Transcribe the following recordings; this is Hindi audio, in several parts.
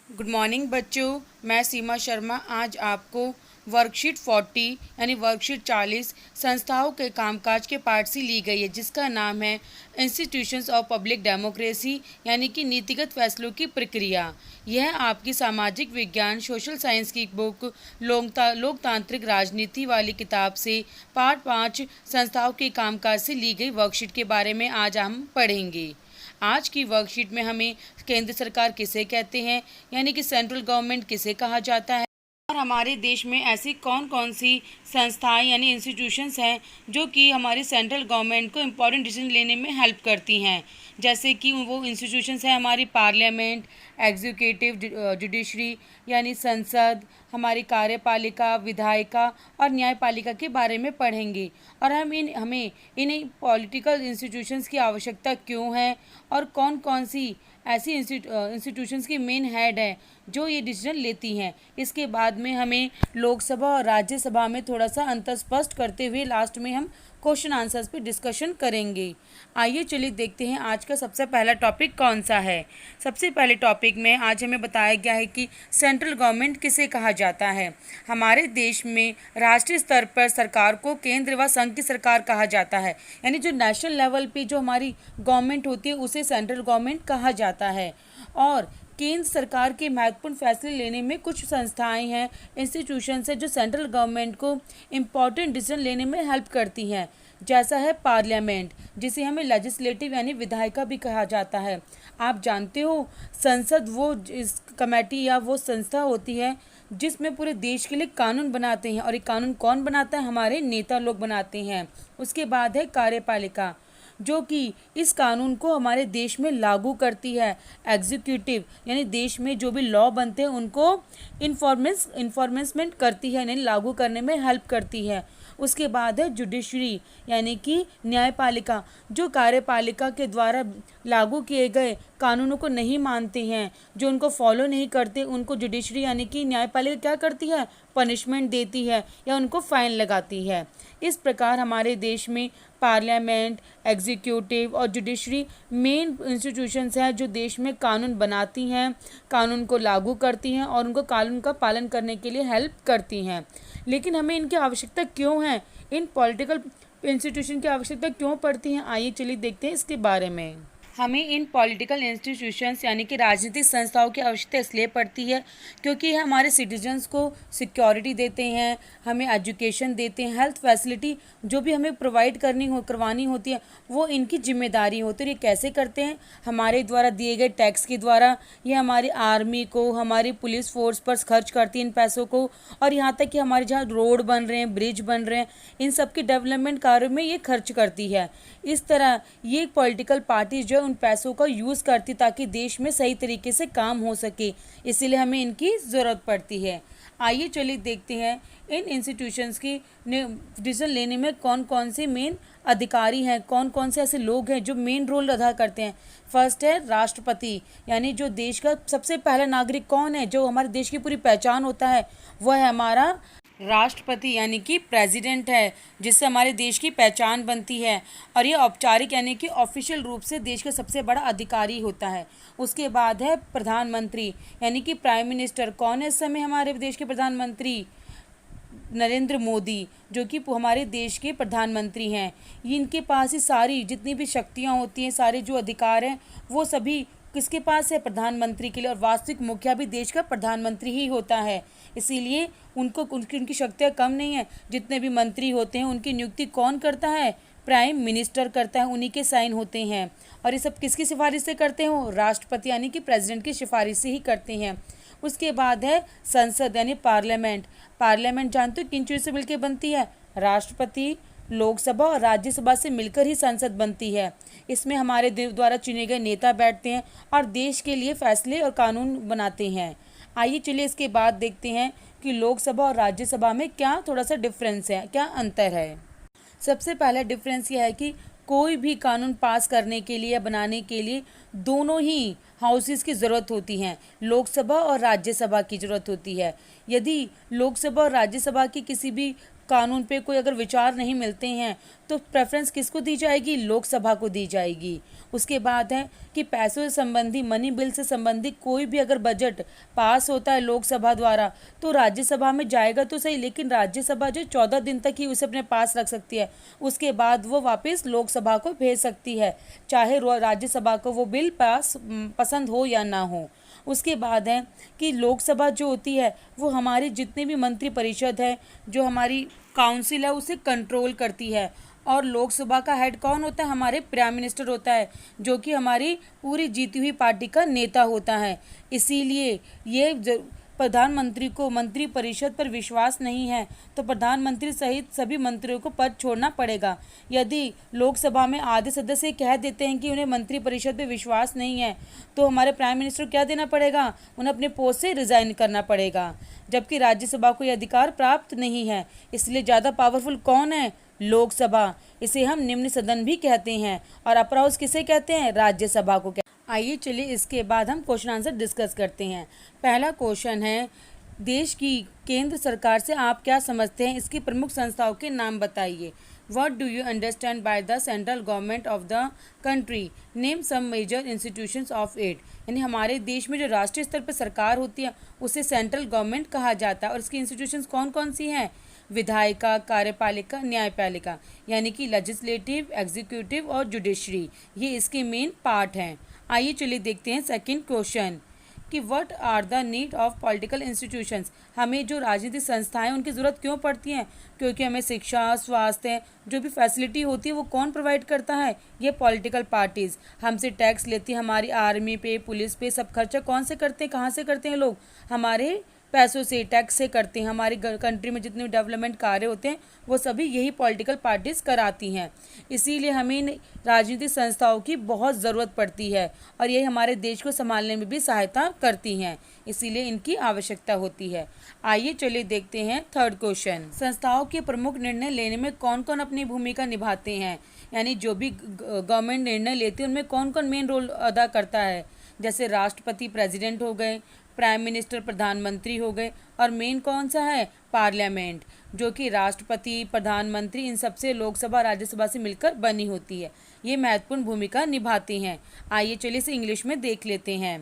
गुड मॉर्निंग बच्चों, मैं सीमा शर्मा आज आपको वर्कशीट 40 यानी वर्कशीट 40 संस्थाओं के कामकाज के पार्ट से ली गई है, जिसका नाम है इंस्टीट्यूशंस ऑफ पब्लिक डेमोक्रेसी यानी कि नीतिगत फैसलों की प्रक्रिया। यह आपकी सामाजिक विज्ञान सोशल साइंस की बुक लोकतांत्रिक राजनीति वाली किताब से पार्ट 5 संस्थाओं के कामकाज से ली गई वर्कशीट के बारे में आज हम पढ़ेंगे। आज की वर्कशीट में हमें केंद्र सरकार किसे कहते हैं यानी कि सेंट्रल गवर्नमेंट किसे कहा जाता है, और हमारे देश में ऐसी कौन कौन सी संस्थाएं यानी इंस्टीट्यूशंस हैं जो कि हमारी सेंट्रल गवर्नमेंट को इम्पोर्टेंट डिसीजन लेने में हेल्प करती हैं। जैसे कि वो इंस्टीट्यूशंस हैं हमारी पार्लियामेंट, एग्जीक्यूटिव, जुडिशरी यानी संसद, हमारी कार्यपालिका, विधायिका और न्यायपालिका के बारे में पढ़ेंगे। और हमें इन पॉलिटिकल इंस्टीट्यूशंस की आवश्यकता क्यों है और कौन कौन सी ऐसी इंस्टीट्यूशंस की मेन हेड है जो ये डिसीजन लेती हैं। इसके बाद में हमें लोकसभा और राज्यसभा में थोड़ा सा अंतर स्पष्ट करते हुए लास्ट में हम क्वेश्चन आंसर्स पे डिस्कशन करेंगे। आइए चलिए देखते हैं आज का सबसे पहला टॉपिक कौन सा है। सबसे पहले टॉपिक में आज हमें बताया गया है कि सेंट्रल गवर्नमेंट किसे कहा जाता है। हमारे देश में राष्ट्रीय स्तर पर सरकार को केंद्र व संघ की सरकार कहा जाता है, यानी जो नेशनल लेवल पे जो हमारी गवर्नमेंट होती है उसे सेंट्रल गवर्नमेंट कहा जाता है। और केंद्र सरकार के महत्वपूर्ण फैसले लेने में कुछ संस्थाएं हैं, इंस्टीट्यूशंस हैं जो सेंट्रल गवर्नमेंट को इम्पॉर्टेंट डिसीजन लेने में हेल्प करती हैं। जैसा है पार्लियामेंट, जिसे हमें लेजिस्लेटिव यानी विधायिका भी कहा जाता है। आप जानते हो संसद वो इस कमेटी या वो संस्था होती है जिसमें पूरे देश के लिए कानून बनाते हैं, और ये कानून कौन बनाता है? हमारे नेता लोग बनाते हैं। उसके बाद है कार्यपालिका, जो कि इस कानून को हमारे देश में लागू करती है। एग्जीक्यूटिव यानी देश में जो भी लॉ बनते हैं उनको इन्फॉर्मेंसमेंट करती है, यानी लागू करने में हेल्प करती है। उसके बाद है जुडिशरी यानी कि न्यायपालिका, जो कार्यपालिका के द्वारा लागू किए गए कानूनों को नहीं मानते हैं, जो उनको फॉलो नहीं करते, उनको जुडिशरी यानी कि न्यायपालिका क्या करती है? पनिशमेंट देती है या उनको फाइन लगाती है। इस प्रकार हमारे देश में पार्लियामेंट, एग्जीक्यूटिव और जुडिशरी मेन इंस्टीट्यूशंस हैं जो देश में कानून बनाती हैं, कानून को लागू करती हैं और उनको कानून का पालन करने के लिए हेल्प करती हैं। लेकिन हमें इनकी आवश्यकता क्यों है? इन पॉलिटिकल इंस्टीट्यूशन की आवश्यकता क्यों पड़ती है? आइए चलिए देखते हैं इसके बारे में। हमें इन पॉलिटिकल इंस्टीट्यूशंस यानी कि राजनीतिक संस्थाओं की आवश्यकता इसलिए पड़ती है क्योंकि ये हमारे सिटीजन्स को सिक्योरिटी देते हैं, हमें एजुकेशन देते हैं, हेल्थ फैसिलिटी जो भी हमें प्रोवाइड करवानी होती है वो इनकी जिम्मेदारी होती है। ये कैसे करते हैं? हमारे द्वारा दिए गए टैक्स के द्वारा। ये हमारी आर्मी को, हमारी पुलिस फोर्स पर खर्च करती है इन पैसों को, और यहाँ तक कि हमारे जहाँ रोड बन रहे हैं, ब्रिज बन रहे हैं, इन सब के डेवलपमेंट कार्यों में ये खर्च करती है। इस तरह ये पॉलिटिकल पार्टी जो उन पैसों का यूज़ करती ताकि देश में सही तरीके से काम हो सके, इसीलिए हमें इनकी ज़रूरत पड़ती है। आइए चलिए देखते हैं इन इंस्टीट्यूशंस की डिसीजन लेने में कौन कौन से मेन अधिकारी हैं, कौन कौन से ऐसे लोग हैं जो मेन रोल अदा करते हैं। फर्स्ट है राष्ट्रपति, यानी जो देश का सबसे पहला नागरिक कौन है, जो हमारे देश की पूरी पहचान होता है, वह है हमारा राष्ट्रपति यानी कि प्रेसिडेंट है, जिससे हमारे देश की पहचान बनती है। और ये औपचारिक यानी कि ऑफिशियल रूप से देश का सबसे बड़ा अधिकारी होता है। उसके बाद है प्रधानमंत्री यानी कि प्राइम मिनिस्टर। कौन है इस समय हमारे देश के प्रधानमंत्री? नरेंद्र मोदी, जो कि हमारे देश के प्रधानमंत्री हैं। इनके पास ही सारी जितनी भी शक्तियाँ होती हैं, सारे जो अधिकार हैं, वो सभी किसके पास है? प्रधानमंत्री के लिए। और वास्तविक मुखिया भी देश का प्रधानमंत्री ही होता है, इसीलिए उनकी शक्तियाँ कम नहीं है। जितने भी मंत्री होते हैं उनकी नियुक्ति कौन करता है? प्राइम मिनिस्टर करता है, उन्हीं के साइन होते हैं। और ये सब किसकी सिफारिश से करते हैं? राष्ट्रपति यानी कि प्रेसिडेंट की सिफारिश से ही करते हैं। उसके बाद है संसद यानी पार्लियामेंट। पार्लियामेंट जानते हो किन चीज़ों से मिलकर बनती है? राष्ट्रपति, लोकसभा और राज्यसभा से मिलकर ही संसद बनती है। इसमें हमारे द्वारा चुने गए नेता बैठते हैं और देश के लिए फैसले और कानून बनाते हैं। आइए चलिए इसके बाद देखते हैं कि लोकसभा और राज्यसभा में क्या थोड़ा सा डिफरेंस है, क्या अंतर है। सबसे पहला डिफरेंस यह है कि कोई भी कानून पास करने के लिए या बनाने के लिए दोनों ही हाउसेस की ज़रूरत होती हैं, लोकसभा और राज्यसभा की ज़रूरत होती है। यदि लोकसभा और राज्यसभा की किसी भी कानून पे कोई अगर विचार नहीं मिलते हैं तो प्रेफरेंस किसको दी जाएगी? लोकसभा को दी जाएगी। उसके बाद है कि पैसों से संबंधी मनी बिल से संबंधी कोई भी अगर बजट पास होता है लोकसभा द्वारा तो राज्यसभा में जाएगा तो सही, लेकिन राज्यसभा जो 14 दिन तक ही उसे अपने पास रख सकती है, उसके बाद वो वापस लोकसभा को भेज सकती है, चाहे राज्यसभा को वो बिल पास पसंद हो या ना हो। उसके बाद है कि लोकसभा जो होती है वो हमारी जितने भी मंत्री परिषद है, जो हमारी काउंसिल है, उसे कंट्रोल करती है। और लोकसभा का हेड कौन होता है? हमारे प्राइम मिनिस्टर होता है, जो कि हमारी पूरी जीती हुई पार्टी का नेता होता है। इसीलिए ये प्रधानमंत्री को मंत्री परिषद पर विश्वास नहीं है तो प्रधानमंत्री सहित सभी मंत्रियों को पद छोड़ना पड़ेगा। यदि लोकसभा में आधे सदस्य कह देते हैं कि उन्हें मंत्री परिषद पर विश्वास नहीं है तो हमारे प्राइम मिनिस्टर को क्या देना पड़ेगा? उन्हें अपने पोस्ट से रिजाइन करना पड़ेगा। जबकि राज्यसभा को यह अधिकार प्राप्त नहीं है। इसलिए ज़्यादा पावरफुल कौन है? लोकसभा। इसे हम निम्न सदन भी कहते हैं। और अपर हाउस किसे कहते हैं? राज्यसभा को। आइए चलिए इसके बाद हम क्वेश्चन आंसर डिस्कस करते हैं। पहला क्वेश्चन है, देश की केंद्र सरकार से आप क्या समझते हैं? इसकी प्रमुख संस्थाओं के नाम बताइए। What do you understand by the central government of the country? Name some major institutions of it. यानी हमारे देश में जो राष्ट्रीय स्तर पर सरकार होती है उसे सेंट्रल गवर्नमेंट कहा जाता है। और इसकी इंस्टीट्यूशंस कौन कौन सी हैं? विधायिका, कार्यपालिका, न्यायपालिका, यानी कि लेजिस्लेटिव, एग्जीक्यूटिव और जुडिशरी, ये इसके मेन पार्ट हैं। आइए चलिए देखते हैं सेकंड क्वेश्चन कि what are the need of political institutions. हमें जो राजनीतिक संस्थाएं उनकी ज़रूरत क्यों पड़ती हैं? क्योंकि हमें शिक्षा, स्वास्थ्य, जो भी फैसिलिटी होती है वो कौन प्रोवाइड करता है? ये पॉलिटिकल पार्टीज़। हमसे टैक्स लेती है, हमारी आर्मी पे, पुलिस पे, सब खर्चा कौन से करते हैं? कहाँ से करते हैं लोग? हमारे पैसों से, टैक्स से करते हैं। हमारी कंट्री में जितने डेवलपमेंट कार्य होते हैं वो सभी यही पॉलिटिकल पार्टीज़ कराती हैं। इसीलिए हमें इन राजनीतिक संस्थाओं की बहुत ज़रूरत पड़ती है और ये हमारे देश को संभालने में भी सहायता करती हैं, इसीलिए इनकी आवश्यकता होती है। आइए चलिए देखते हैं थर्ड क्वेश्चन। संस्थाओं के प्रमुख निर्णय लेने में कौन कौन अपनी भूमिका निभाते हैं? यानी जो भी गवर्नमेंट निर्णय लेती है उनमें कौन कौन मेन रोल अदा करता है? जैसे राष्ट्रपति प्रेसिडेंट हो गए, प्राइम मिनिस्टर प्रधानमंत्री हो गए, और मेन कौन सा है? पार्लियामेंट, जो कि राष्ट्रपति, प्रधानमंत्री, इन सबसे लोकसभा राज्यसभा से मिलकर बनी होती है। ये महत्वपूर्ण भूमिका निभाती हैं। आइए चलिए इसे इंग्लिश में देख लेते हैं।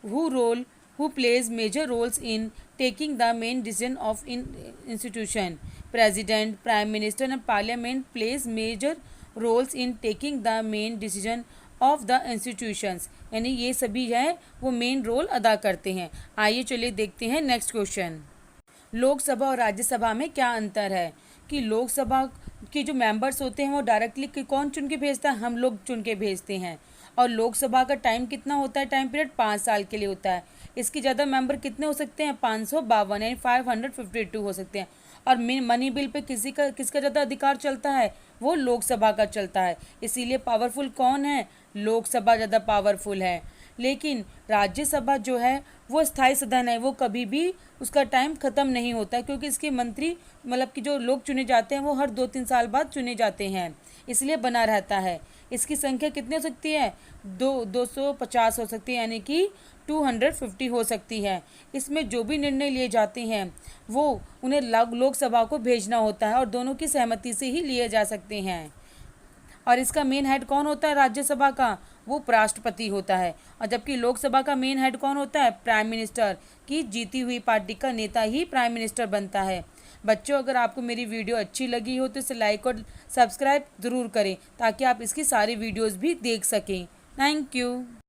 who plays major roles in taking the main decision of institution? President, Prime Minister and Parliament plays major roles in taking the main decision of the institutions, यानी ये सभी है वो मेन रोल अदा करते हैं। आइए चलिए देखते हैं नेक्स्ट क्वेश्चन। लोकसभा और राज्यसभा में क्या अंतर है? कि लोकसभा के जो मेंबर्स होते हैं वो डायरेक्टली कौन चुन के भेजता है? हम लोग चुन के भेजते हैं। और लोकसभा का टाइम कितना होता है? टाइम पीरियड 5 साल के लिए होता है। इसके ज़्यादा मेंबर कितने हो सकते हैं? 552 यानी 552 हो सकते हैं। और मनी बिल पे किसका ज़्यादा अधिकार चलता है? वो लोकसभा का चलता है। इसीलिए पावरफुल कौन है? लोकसभा ज़्यादा पावरफुल है। लेकिन राज्यसभा जो है वो स्थायी सदन है, वो कभी भी उसका टाइम ख़त्म नहीं होता है, क्योंकि इसके मंत्री मतलब कि जो लोग चुने जाते हैं वो हर 2-3 साल बाद चुने जाते हैं, इसलिए बना रहता है। इसकी संख्या कितनी हो सकती है? 250 हो सकती है, यानी कि 250 हो सकती है। इसमें जो भी निर्णय लिए जाते हैं वो उन्हें लोकसभा को भेजना होता है और दोनों की सहमति से ही लिए जा सकते हैं। और इसका मेन हेड कौन होता है? राज्यसभा का वो राष्ट्रपति होता है। और जबकि लोकसभा का मेन हेड कौन होता है? प्राइम मिनिस्टर, की जीती हुई पार्टी का नेता ही प्राइम मिनिस्टर बनता है। बच्चों, अगर आपको मेरी वीडियो अच्छी लगी हो तो इसे लाइक और सब्सक्राइब ज़रूर करें ताकि आप इसकी सारी वीडियोज़ भी देख सकें। Thank you.